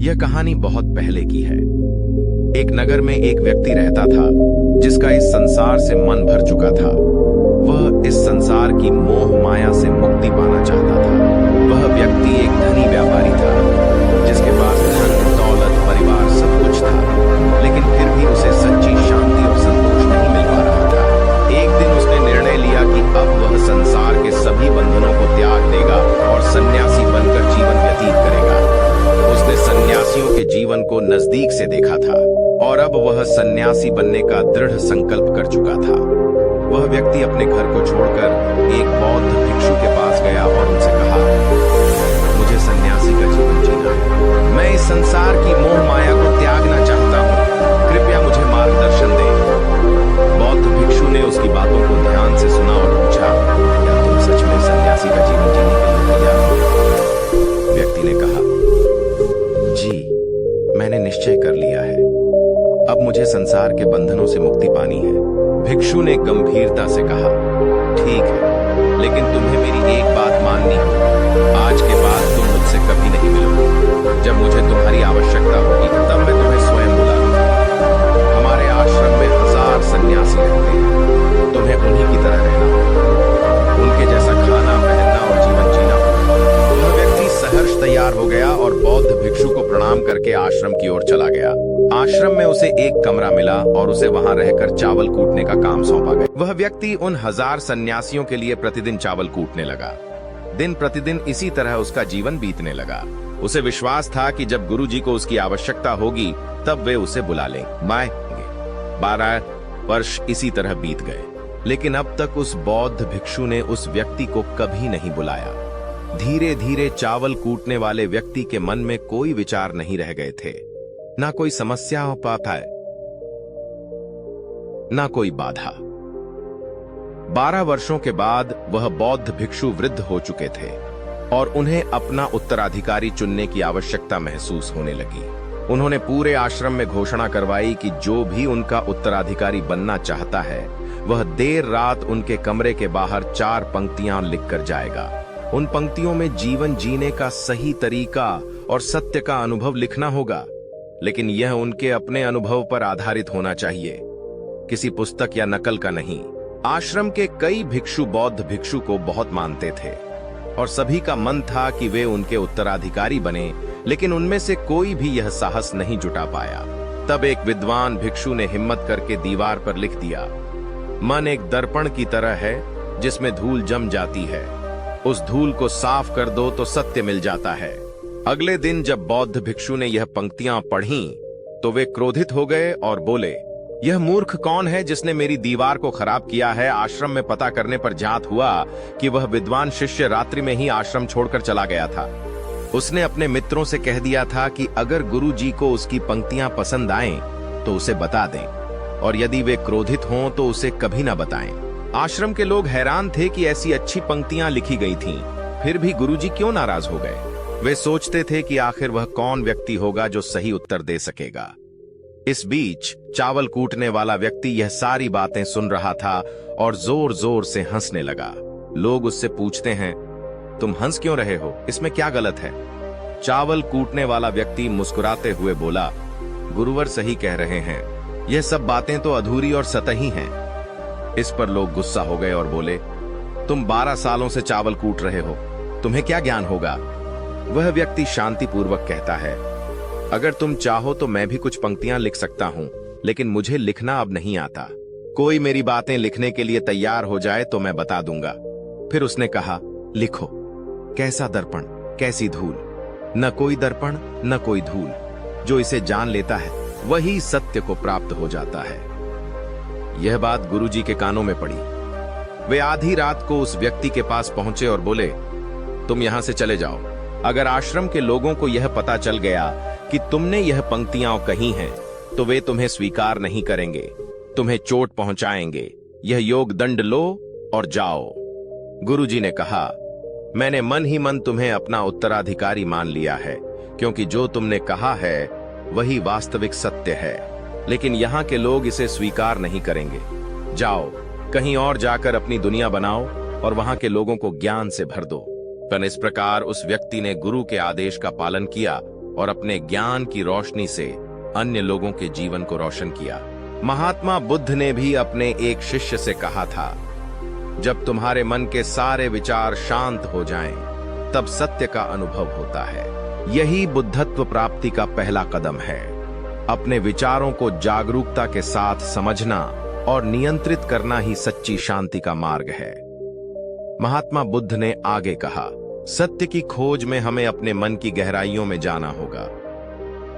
यह कहानी बहुत पहले की है। एक नगर में एक व्यक्ति रहता था जिसका इस संसार से मन भर चुका था। वह इस संसार की मोह माया से मुक्ति पाना चाहता था। वह व्यक्ति एक धनी व्यापारी था जिसके पास धन, दौलत, परिवार सब कुछ था, लेकिन फिर भी उसे सच्ची शांति और संतोष नहीं मिल पा रहा था। एक दिन उसने निर्णय लिया कि अब वह संसार के सभी बंधनों को त्याग देगा और सन्यासी बनकर जीवन व्यतीत करेगा। उसने सन्यासियों के जीवन को नजदीक से देखा था और अब वह सन्यासी बनने का दृढ़ संकल्प कर चुका था। वह व्यक्ति अपने घर को छोड़कर एक बौद्ध भिक्षु के पास गया और उनसे कहा, मुझे सन्यासी का जीवन जीना है। मैं इस संसार की मोह माया को त्यागना चाहता हूँ। कृपया मुझे मार्गदर्शन दें। बौद्ध भिक्षु ने उसकी बातों को ध्यान से सुना और पूछा, क्या तुम सच में सन्यासी का जीवन जीने के लिए तैयार हो? व्यक्ति ने कहा, जी, मैंने निश्चय कर लिया है। अब मुझे संसार के बंधनों से मुक्ति पानी है। भिक्षु ने गंभीरता से कहा, ठीक है, लेकिन तुम्हें मेरी एक बात माननी होगी। आज के बाद तुम मुझसे कभी नहीं मिलोगे। जब मुझे तुम्हारी आवश्यकता होगी तब मैं तुम्हें स्वयं बुला लूंगा। हमारे आश्रम में 1000 सन्यासी रहते हैं। तुम्हें उन्हीं की तरह रहना होगा। उनके जैसा खाना, पहनना और जीवन जीना होगा। वह व्यक्ति सहर्ष तैयार हो गया और बौद्ध भिक्षु को प्रणाम करके आश्रम की ओर चला गया। आश्रम में उसे एक कमरा मिला और उसे वहां रहकर चावल कूटने का काम सौंपा गया। वह व्यक्ति उन 1000 सन्यासियों के लिए प्रतिदिन चावल कूटने लगा। दिन प्रतिदिन इसी तरह उसका जीवन बीतने लगा। उसे विश्वास था कि जब गुरुजी को उसकी आवश्यकता होगी तब वे उसे बुला लेंगे। 12 वर्ष इसी तरह बीत गए, लेकिन अब तक उस बौद्ध भिक्षु ने उस व्यक्ति को कभी नहीं बुलाया। धीरे धीरे चावल कूटने वाले व्यक्ति के मन में कोई विचार नहीं रह गए थे। ना कोई समस्या हो पाता है, ना कोई बाधा। 12 वर्षों के बाद वह बौद्ध भिक्षु वृद्ध हो चुके थे और उन्हें अपना उत्तराधिकारी चुनने की आवश्यकता महसूस होने लगी। उन्होंने पूरे आश्रम में घोषणा करवाई कि जो भी उनका उत्तराधिकारी बनना चाहता है वह देर रात उनके कमरे के बाहर 4 पंक्तियां लिखकर जाएगा। उन पंक्तियों में जीवन जीने का सही तरीका और सत्य का अनुभव लिखना होगा, लेकिन यह उनके अपने अनुभव पर आधारित होना चाहिए, किसी पुस्तक या नकल का नहीं। आश्रम के कई भिक्षु बौद्ध भिक्षु को बहुत मानते थे और सभी का मन था कि वे उनके उत्तराधिकारी बने, लेकिन उनमें से कोई भी यह साहस नहीं जुटा पाया। तब एक विद्वान भिक्षु ने हिम्मत करके दीवार पर लिख दिया, मन एक दर्पण की तरह है जिसमें धूल जम जाती है, उस धूल को साफ कर दो तो सत्य मिल जाता है। अगले दिन जब बौद्ध भिक्षु ने यह पंक्तियां पढ़ीं, तो वे क्रोधित हो गए और बोले, यह मूर्ख कौन है जिसने मेरी दीवार को खराब किया है? आश्रम में पता करने पर ज्ञात हुआ कि वह विद्वान शिष्य रात्रि में ही आश्रम छोड़कर चला गया था। उसने अपने मित्रों से कह दिया था कि अगर गुरु जी को उसकी पंक्तियां पसंद आएं, तो उसे बता दें, और यदि वे क्रोधित हों तो उसे कभी ना बताएं। आश्रम के लोग हैरान थे कि ऐसी अच्छी पंक्तियां लिखी गई थीं, फिर भी गुरु जी क्यों नाराज हो गए। वे सोचते थे कि आखिर वह कौन व्यक्ति होगा जो सही उत्तर दे सकेगा। इस बीच चावल कूटने वाला व्यक्ति यह सारी बातें सुन रहा था और जोर जोर से हंसने लगा। लोग उससे पूछते हैं, तुम हंस क्यों रहे हो? इसमें क्या गलत है? चावल कूटने वाला व्यक्ति मुस्कुराते हुए बोला, गुरुवर सही कह रहे हैं, यह सब बातें तो अधूरी और सतही हैं। इस पर लोग गुस्सा हो गए और बोले, तुम 12 सालों से चावल कूट रहे हो, तुम्हें क्या ज्ञान होगा? वह व्यक्ति शांतिपूर्वक कहता है, अगर तुम चाहो तो मैं भी कुछ पंक्तियां लिख सकता हूं, लेकिन मुझे लिखना अब नहीं आता। कोई मेरी बातें लिखने के लिए तैयार हो जाए तो मैं बता दूंगा। फिर उसने कहा, लिखो। कैसा दर्पण, कैसी धूल? न कोई दर्पण न कोई धूल। जो इसे जान लेता है वही सत्य को प्राप्त हो जाता है। यह बात गुरुजी के कानों में पड़ी। वे आधी रात को उस व्यक्ति के पास पहुंचे और बोले, तुम यहां से चले जाओ। अगर आश्रम के लोगों को यह पता चल गया कि तुमने यह पंक्तियां कही हैं, तो वे तुम्हें स्वीकार नहीं करेंगे, तुम्हें चोट पहुंचाएंगे। यह योग दंड लो और जाओ। गुरुजी ने कहा, मैंने मन ही मन तुम्हें अपना उत्तराधिकारी मान लिया है, क्योंकि जो तुमने कहा है वही वास्तविक सत्य है, लेकिन यहाँ के लोग इसे स्वीकार नहीं करेंगे। जाओ, कहीं और जाकर अपनी दुनिया बनाओ और वहां के लोगों को ज्ञान से भर दो। पर इस प्रकार उस व्यक्ति ने गुरु के आदेश का पालन किया और अपने ज्ञान की रोशनी से अन्य लोगों के जीवन को रोशन किया। महात्मा बुद्ध ने भी अपने एक शिष्य से कहा था, जब तुम्हारे मन के सारे विचार शांत हो जाएं, तब सत्य का अनुभव होता है। यही बुद्धत्व प्राप्ति का पहला कदम है। अपने विचारों को जागरूकता के साथ समझना और नियंत्रित करना ही सच्ची शांति का मार्ग है। महात्मा बुद्ध ने आगे कहा, सत्य की खोज में हमें अपने मन की गहराइयों में जाना होगा।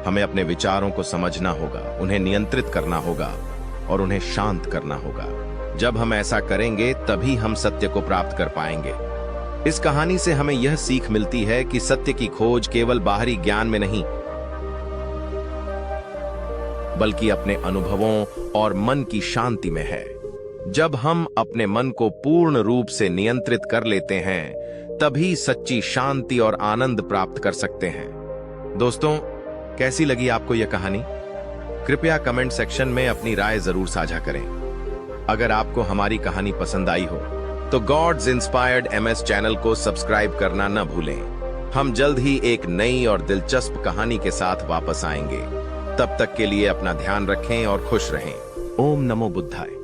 हमें अपने विचारों को समझना होगा, उन्हें नियंत्रित करना होगा और उन्हें शांत करना होगा। जब हम ऐसा करेंगे तभी हम सत्य को प्राप्त कर पाएंगे। इस कहानी से हमें यह सीख मिलती है कि सत्य की खोज केवल बाहरी ज्ञान में नहीं, बल्कि अपने अनुभवों और मन की शांति में है। जब हम अपने मन को पूर्ण रूप से नियंत्रित कर लेते हैं, तभी सच्ची शांति और आनंद प्राप्त कर सकते हैं। दोस्तों, कैसी लगी आपको यह कहानी? कृपया कमेंट सेक्शन में अपनी राय जरूर साझा करें। अगर आपको हमारी कहानी पसंद आई हो तो गॉड्स इंस्पायर्ड MS चैनल को सब्सक्राइब करना न भूलें। हम जल्द ही एक नई और दिलचस्प कहानी के साथ वापस आएंगे। तब तक के लिए अपना ध्यान रखें और खुश रहें। ओम नमो बुद्धाय।